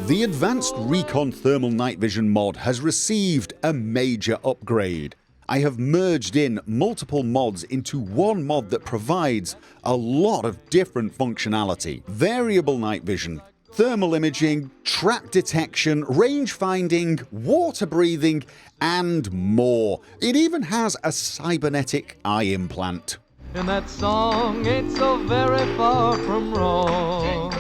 The Advanced Recon Thermal Night Vision mod has received a major upgrade. I have merged in multiple mods into one mod that provides a lot of different functionality. Variable night vision, thermal imaging, trap detection, range finding, water breathing, and more. It even has a cybernetic eye implant. And that song ain't so very far from wrong.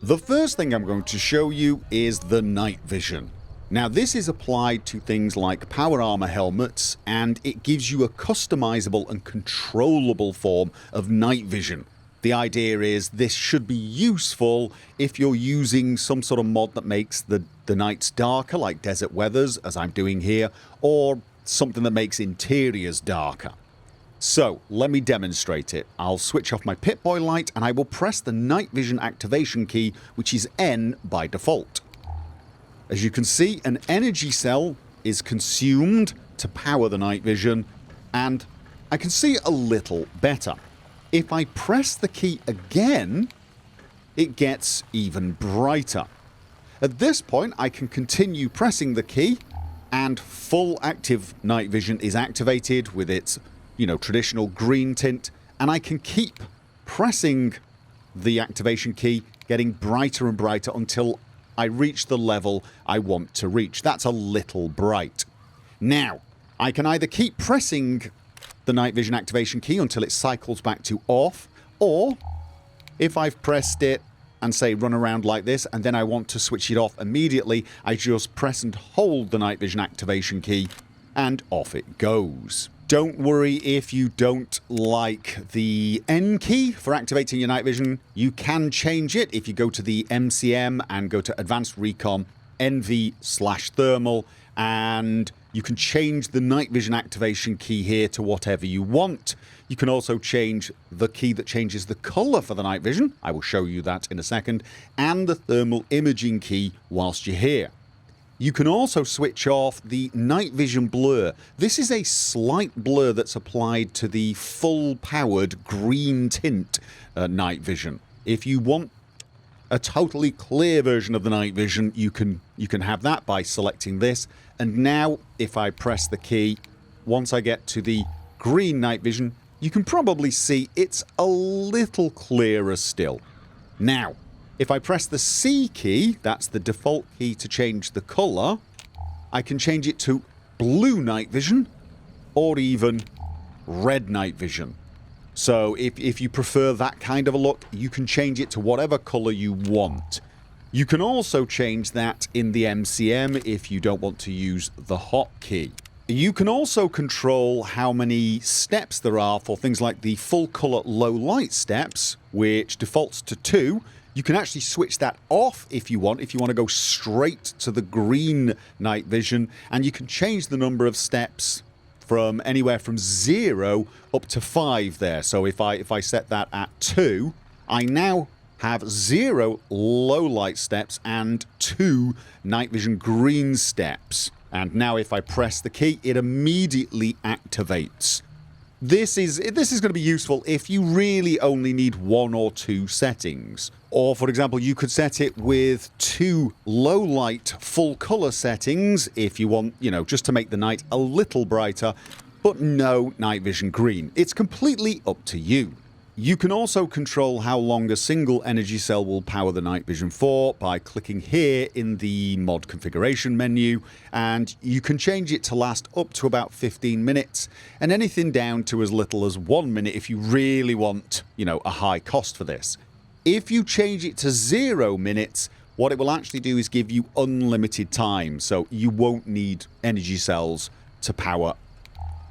The first thing I'm going to show you is the night vision. Now this is applied to things like power armor helmets, and it gives you a customizable and controllable form of night vision. The idea is this should be useful if you're using some sort of mod that makes the nights darker, like desert weathers as I'm doing here, or something that makes interiors darker. So let me demonstrate it. I'll switch off my Pip-Boy light and I will press the night vision activation key, which is N by default. As you can see, an energy cell is consumed to power the night vision, and I can see a little better. If I press the key again, it gets even brighter. At this point I can continue pressing the key and full active night vision is activated with its traditional green tint, and I can keep pressing the activation key, getting brighter and brighter until I reach the level I want to reach. That's a little bright. Now, I can either keep pressing the night vision activation key until it cycles back to off, or if I've pressed it and say run around like this and then I want to switch it off immediately, I just press and hold the night vision activation key and off it goes. Don't worry if you don't like the N key for activating your night vision. You can change it if you go to the MCM and go to Advanced Recon NV/thermal, and you can change the night vision activation key here to whatever you want. You can also change the key that changes the color for the night vision. I will show you that in a second, and the thermal imaging key whilst you're here. You can also switch off the night vision blur. This is a slight blur that's applied to the full powered green tint night vision. If you want a totally clear version of the night vision, you can have that by selecting this. And now if I press the key, once I get to the green night vision, you can probably see it's a little clearer still. Now, if I press the C key, that's the default key to change the colour, I can change it to blue night vision or even red night vision. So if you prefer that kind of a look, you can change it to whatever colour you want. You can also change that in the MCM if you don't want to use the hotkey. You can also control how many steps there are for things like the full colour low light steps, which defaults to 2. You can actually switch that off if you want to go straight to the green night vision, and you can change the number of steps from anywhere from 0 up to 5 there. So if I set that at 2, I now have 0 low light steps and 2 night vision green steps. And now if I press the key, it immediately activates. This is going to be useful if you really only need 1 or 2 settings. Or for example, you could set it with 2 low light full color settings if you want, just to make the night a little brighter, but no night vision green. It's completely up to you. You can also control how long a single energy cell will power the night vision for by clicking here in the mod configuration menu, and you can change it to last up to about 15 minutes and anything down to as little as 1 minute if you really want, a high cost for this. If you change it to 0 minutes, what it will actually do is give you unlimited time, so you won't need energy cells to power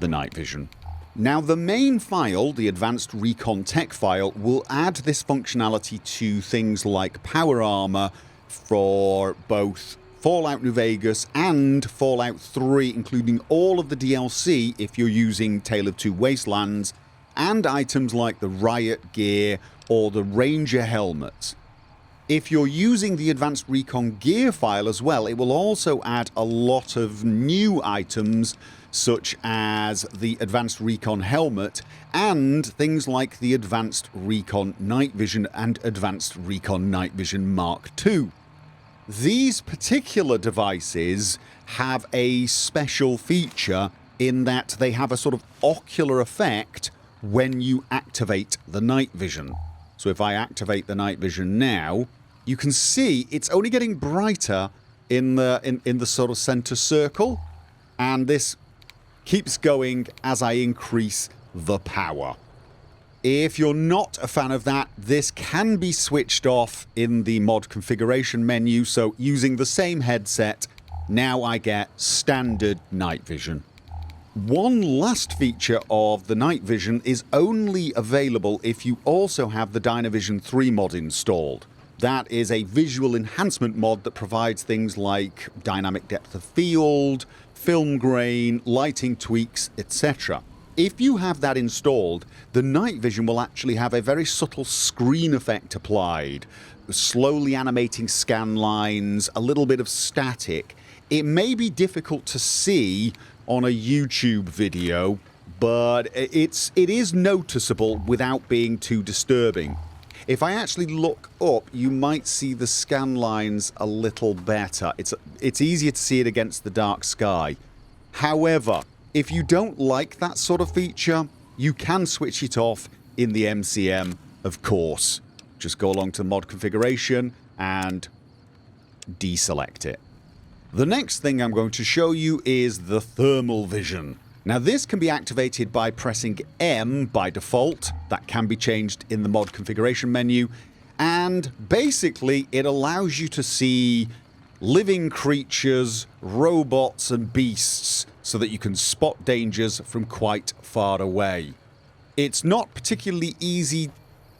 the night vision. Now the main file, the Advanced Recon Tech file, will add this functionality to things like power armor for both Fallout New Vegas and Fallout 3, including all of the DLC if you're using Tale of Two Wastelands, and items like the riot gear or the ranger helmet. If you're using the Advanced Recon gear file as well, it will also add a lot of new items such as the Advanced Recon helmet and things like the Advanced Recon Night Vision and Advanced Recon Night Vision Mark II. these particular devices have a special feature in that they have a sort of ocular effect when you activate the night vision. So if I activate the night vision now, you can see it's only getting brighter in the sort of center circle, and this keeps going as I increase the power. If you're not a fan of that, this can be switched off in the mod configuration menu, so using the same headset, now I get standard night vision. One last feature of the night vision is only available if you also have the Dynavision 3 mod installed. That is a visual enhancement mod that provides things like dynamic depth of field, film grain, lighting tweaks, etc. If you have that installed, the night vision will actually have a very subtle screen effect applied, slowly animating scan lines, a little bit of static. It may be difficult to see on a YouTube video, but it is noticeable without being too disturbing. If I actually look up, you might see the scan lines a little better. It's easier to see it against the dark sky. However, if you don't like that sort of feature, you can switch it off in the MCM, of course. Just go along to mod configuration and deselect it. The next thing I'm going to show you is the thermal vision. Now this can be activated by pressing M by default. That can be changed in the mod configuration menu, and basically it allows you to see living creatures, robots and beasts so that you can spot dangers from quite far away. It's not particularly easy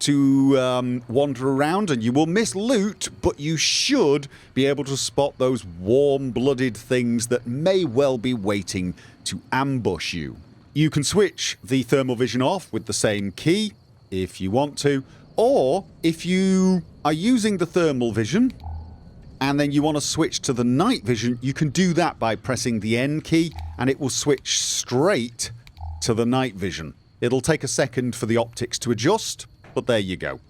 to wander around, and you will miss loot, but you should be able to spot those warm-blooded things that may well be waiting to ambush you. You can switch the thermal vision off with the same key if you want to, or if you are using the thermal vision and then you want to switch to the night vision, you can do that by pressing the N key and it will switch straight to the night vision. It'll take a second for the optics to adjust, but there you go.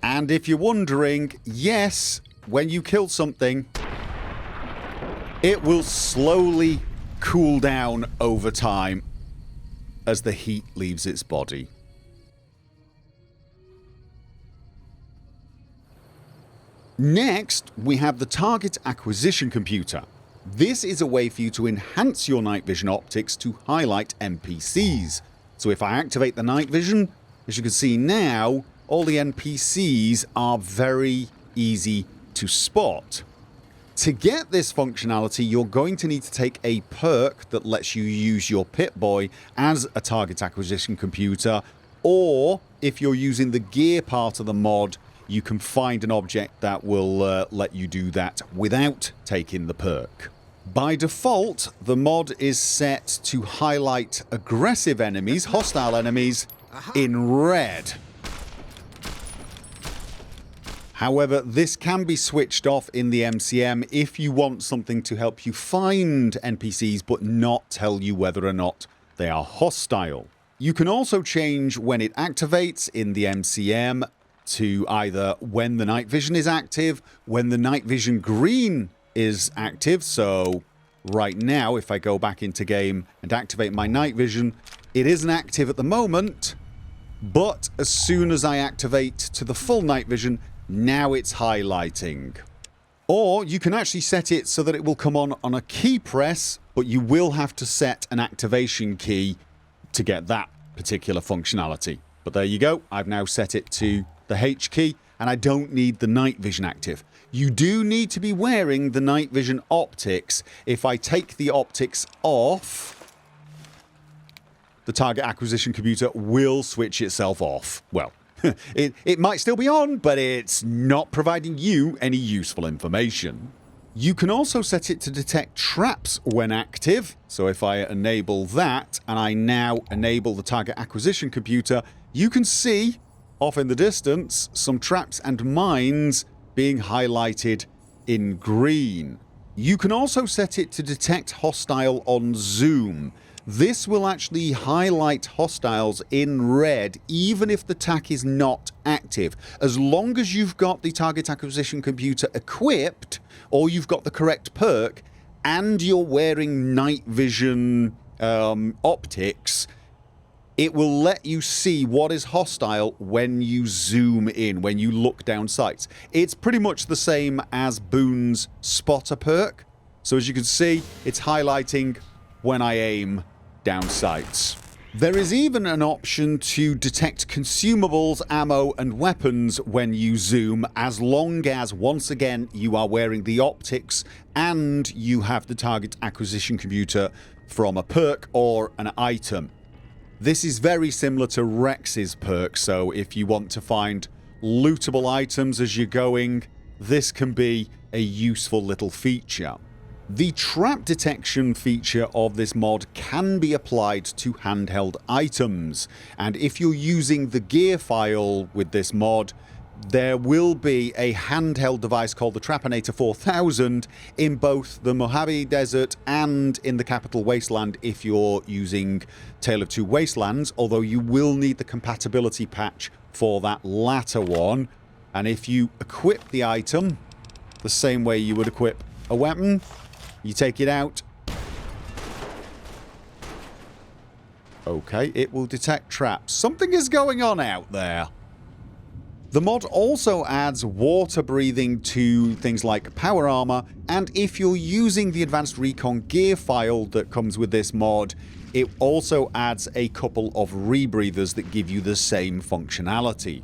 And if you're wondering, yes, when you kill something, it will slowly cool down over time as the heat leaves its body. Next, we have the target acquisition computer. This is a way for you to enhance your night vision optics to highlight NPCs. So if I activate the night vision, as you can see now, all the NPCs are very easy to spot. To get this functionality, you're going to need to take a perk that lets you use your Pip-Boy as a target acquisition computer, or if you're using the gear part of the mod, you can find an object that will let you do that without taking the perk. By default, the mod is set to highlight aggressive enemies, hostile enemies, in red. However, this can be switched off in the MCM if you want something to help you find NPCs but not tell you whether or not they are hostile. You can also change when it activates in the MCM to either when the night vision is active, when the night vision green is active. So right now, if I go back into game and activate my night vision, it isn't active at the moment, but as soon as I activate to the full night vision, now it's highlighting. Or you can actually set it so that it will come on a key press, but you will have to set an activation key to get that particular functionality. But there you go, I've now set it to the H key, and I don't need the night vision active. You do need to be wearing the night vision optics. If I take the optics off, the target acquisition computer will switch itself off. Well, it might still be on, but it's not providing you any useful information. You can also set it to detect traps when active. So if I enable that, and I now enable the target acquisition computer, you can see off in the distance some traps and mines being highlighted in green. You can also set it to detect hostile on zoom. This will actually highlight hostiles in red even if the TAC is not active. As long as you've got the target acquisition computer equipped, or you've got the correct perk, and you're wearing night vision optics, it will let you see what is hostile when you zoom in, when you look down sights. It's pretty much the same as Boone's spotter perk. So as you can see, it's highlighting when I aim down sights. There is even an option to detect consumables, ammo and weapons when you zoom, as long as, once again, you are wearing the optics and you have the target acquisition computer from a perk or an item. This is very similar to Rex's perk, so if you want to find lootable items as you're going, this can be a useful little feature. The trap detection feature of this mod can be applied to handheld items, and if you're using the gear file with this mod, there will be a handheld device called the Trapinator 4000 in both the Mojave Desert and in the Capital Wasteland if you're using Tale of Two Wastelands, although you will need the compatibility patch for that latter one. And if you equip the item the same way you would equip a weapon, you take it out. Okay, it will detect traps. Something is going on out there. The mod also adds water breathing to things like power armor, and if you're using the advanced recon gear file that comes with this mod, it also adds a couple of rebreathers that give you the same functionality.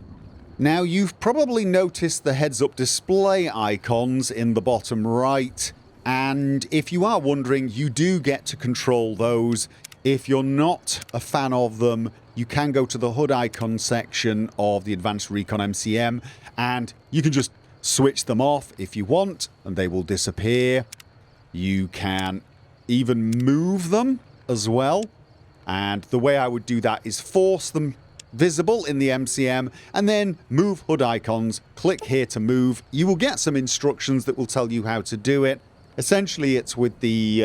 Now, you've probably noticed the heads-up display icons in the bottom right, and if you are wondering, you do get to control those. If you're not a fan of them, you can go to the HUD icon section of the Advanced Recon MCM and you can just switch them off if you want and they will disappear. You can even move them as well, and the way I would do that is force them visible in the MCM and then move HUD icons, click here to move. You will get some instructions that will tell you how to do it. Essentially it's with the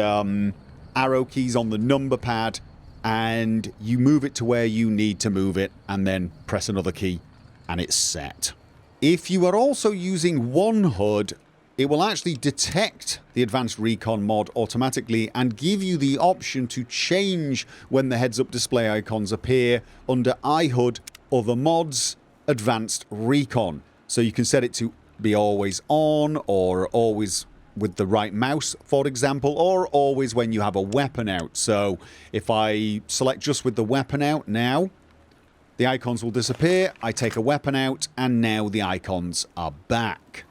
arrow keys on the number pad, and you move it to where you need to move it and then press another key and it's set. If you are also using one HUD, it will actually detect the Advanced Recon mod automatically and give you the option to change when the heads-up display icons appear under iHUD Other Mods Advanced Recon. So you can set it to be always on, or always with the right mouse, for example, or always when you have a weapon out. So if I select just with the weapon out now, the icons will disappear, I take a weapon out, and now the icons are back.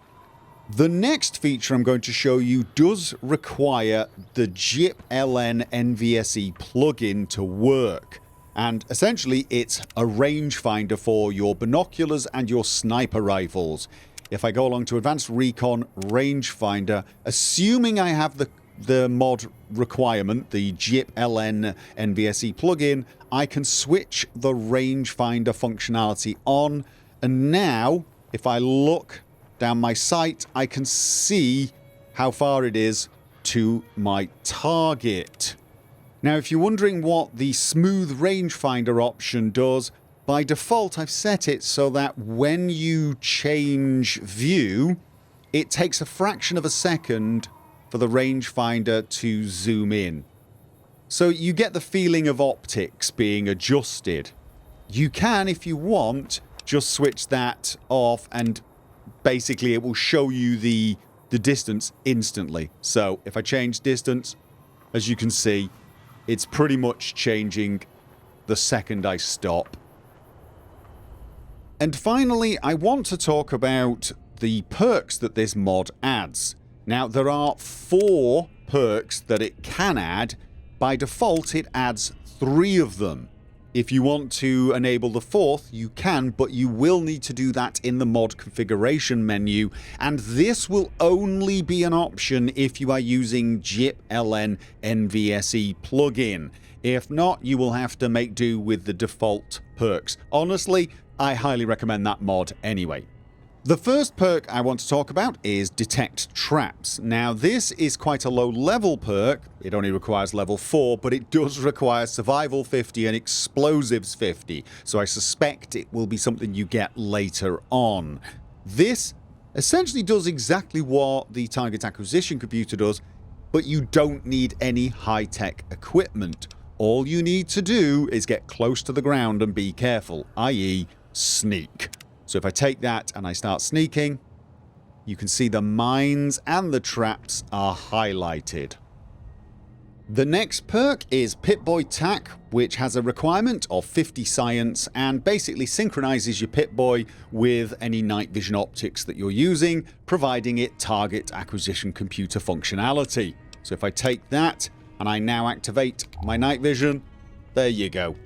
The next feature I'm going to show you does require the JIP LN NVSE plugin to work. And essentially it's a rangefinder for your binoculars and your sniper rifles. If I go along to Advanced Recon Rangefinder, assuming I have the mod requirement, the JIP LN NVSE plugin, I can switch the rangefinder functionality on, and now if I look down my sight, I can see how far it is to my target. Now, if you're wondering what the smooth rangefinder option does, by default, I've set it so that when you change view, it takes a fraction of a second for the rangefinder to zoom in. So you get the feeling of optics being adjusted. You can, if you want, just switch that off and basically it will show you the distance instantly. So if I change distance, as you can see, it's pretty much changing the second I stop. And finally, I want to talk about the perks that this mod adds. Now, there are 4 perks that it can add. By default, it adds 3 of them. If you want to enable the 4th, you can, but you will need to do that in the mod configuration menu, and this will only be an option if you are using JIP LN NVSE plugin. If not, you will have to make do with the default perks. Honestly, I highly recommend that mod anyway. The first perk I want to talk about is Detect Traps. Now this is quite a low level perk, it only requires level 4, but it does require Survival 50 and Explosives 50, so I suspect it will be something you get later on. This essentially does exactly what the Target Acquisition Computer does, but you don't need any high-tech equipment. All you need to do is get close to the ground and be careful, i.e. sneak. So if I take that and I start sneaking, you can see the mines and the traps are highlighted. The next perk is Pip-Boy Tac, which has a requirement of 50 science and basically synchronizes your Pip-Boy with any night vision optics that you're using, providing it target acquisition computer functionality. So if I take that and I now activate my night vision, there you go.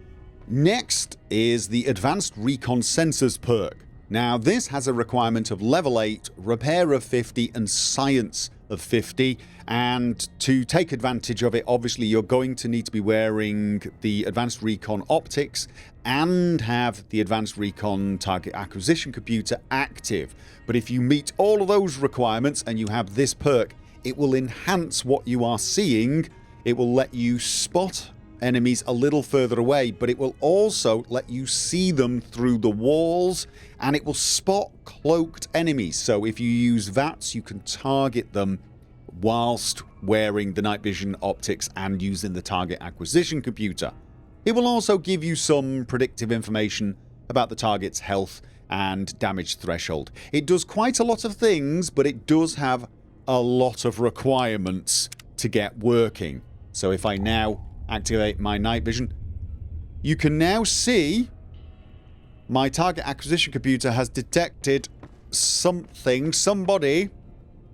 Next is the Advanced Recon Sensors perk. Now this has a requirement of level 8, repair of 50 and science of 50, and to take advantage of it obviously you're going to need to be wearing the Advanced Recon optics and have the Advanced Recon target acquisition computer active. But if you meet all of those requirements and you have this perk, it will enhance what you are seeing. It will let you spot enemies a little further away, but it will also let you see them through the walls, and it will spot cloaked enemies. So if you use VATS, you can target them whilst wearing the night vision optics and using the target acquisition computer. It will also give you some predictive information about the target's health and damage threshold. It does quite a lot of things, but it does have a lot of requirements to get working. So if I now activate my night vision, you can now see my target acquisition computer has detected somebody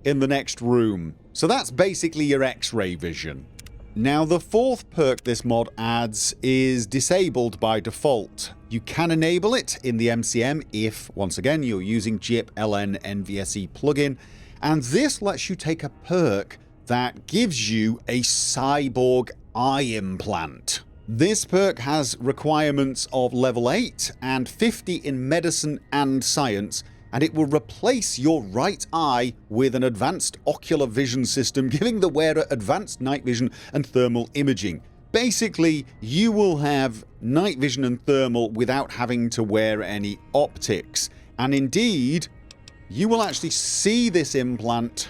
in the next room. So that's basically your X-ray vision. Now the fourth perk this mod adds is disabled by default. You can enable it in the MCM if, once again, you're using GIP LN NVSE plugin, and this lets you take a perk that gives you a cyborg eye implant. This perk has requirements of level 8 and 50 in medicine and science, and it will replace your right eye with an advanced ocular vision system, giving the wearer advanced night vision and thermal imaging. Basically, you will have night vision and thermal without having to wear any optics, and indeed you will actually see this implant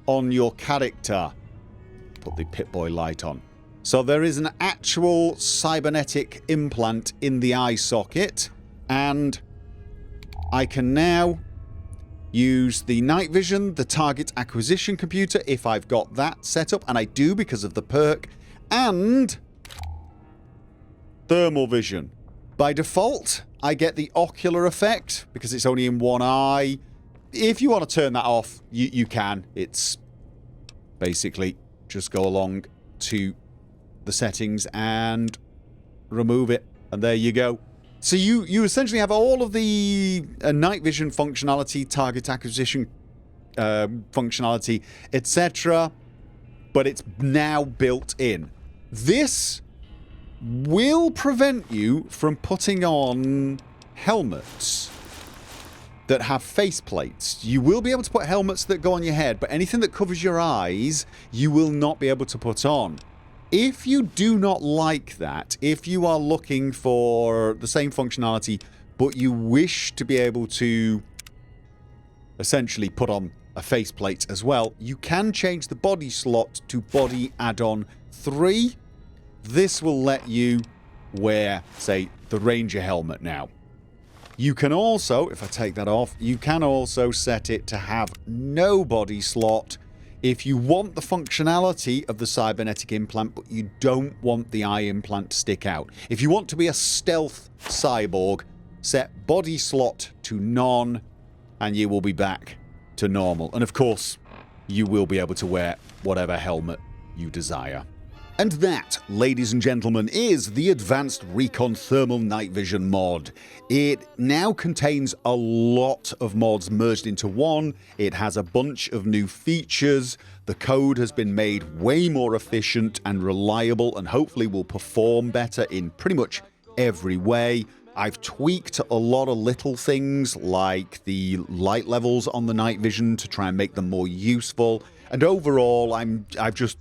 on your character. Put the Pip-Boy light on. So there is an actual cybernetic implant in the eye socket, and I can now use the night vision, the target acquisition computer if I've got that set up, and I do because of the perk, and thermal vision. By default, I get the ocular effect because it's only in one eye. If you want to turn that off, you can. It's basically just go along to the settings and remove it, and there you go. So you essentially have all of the night vision functionality, target acquisition functionality, etc., but it's now built in. This will prevent you from putting on helmets that have faceplates. You will be able to put helmets that go on your head, but anything that covers your eyes, you will not be able to put on. If you do not like that, if you are looking for the same functionality, but you wish to be able to essentially put on a faceplate as well, you can change the body slot to body add-on 3. This will let you wear, say, the Ranger helmet now. You can also, if I take that off, you can also set it to have no body slot if you want the functionality of the cybernetic implant, but you don't want the eye implant to stick out. If you want to be a stealth cyborg, set body slot to none, and you will be back to normal. And of course, you will be able to wear whatever helmet you desire. And that, ladies and gentlemen, is the Advanced Recon Thermal Night Vision mod. It now contains a lot of mods merged into one. It has a bunch of new features. The code has been made way more efficient and reliable, and hopefully will perform better in pretty much every way. I've tweaked a lot of little things like the light levels on the Nightvision to try and make them more useful. And overall, I've just,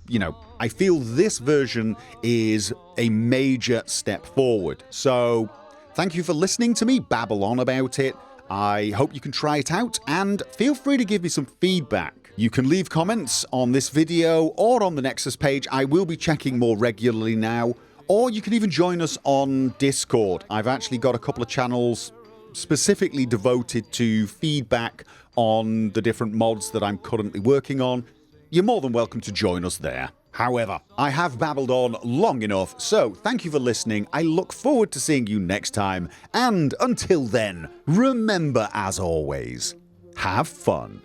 I feel this version is a major step forward. So thank you for listening to me babble on about it. I hope you can try it out, and feel free to give me some feedback. You can leave comments on this video or on the Nexus page. I will be checking more regularly now. Or you can even join us on Discord. I've actually got a couple of channels specifically devoted to feedback on the different mods that I'm currently working on. You're more than welcome to join us there. However, I have babbled on long enough, so thank you for listening. I look forward to seeing you next time, and until then, remember, as always, have fun.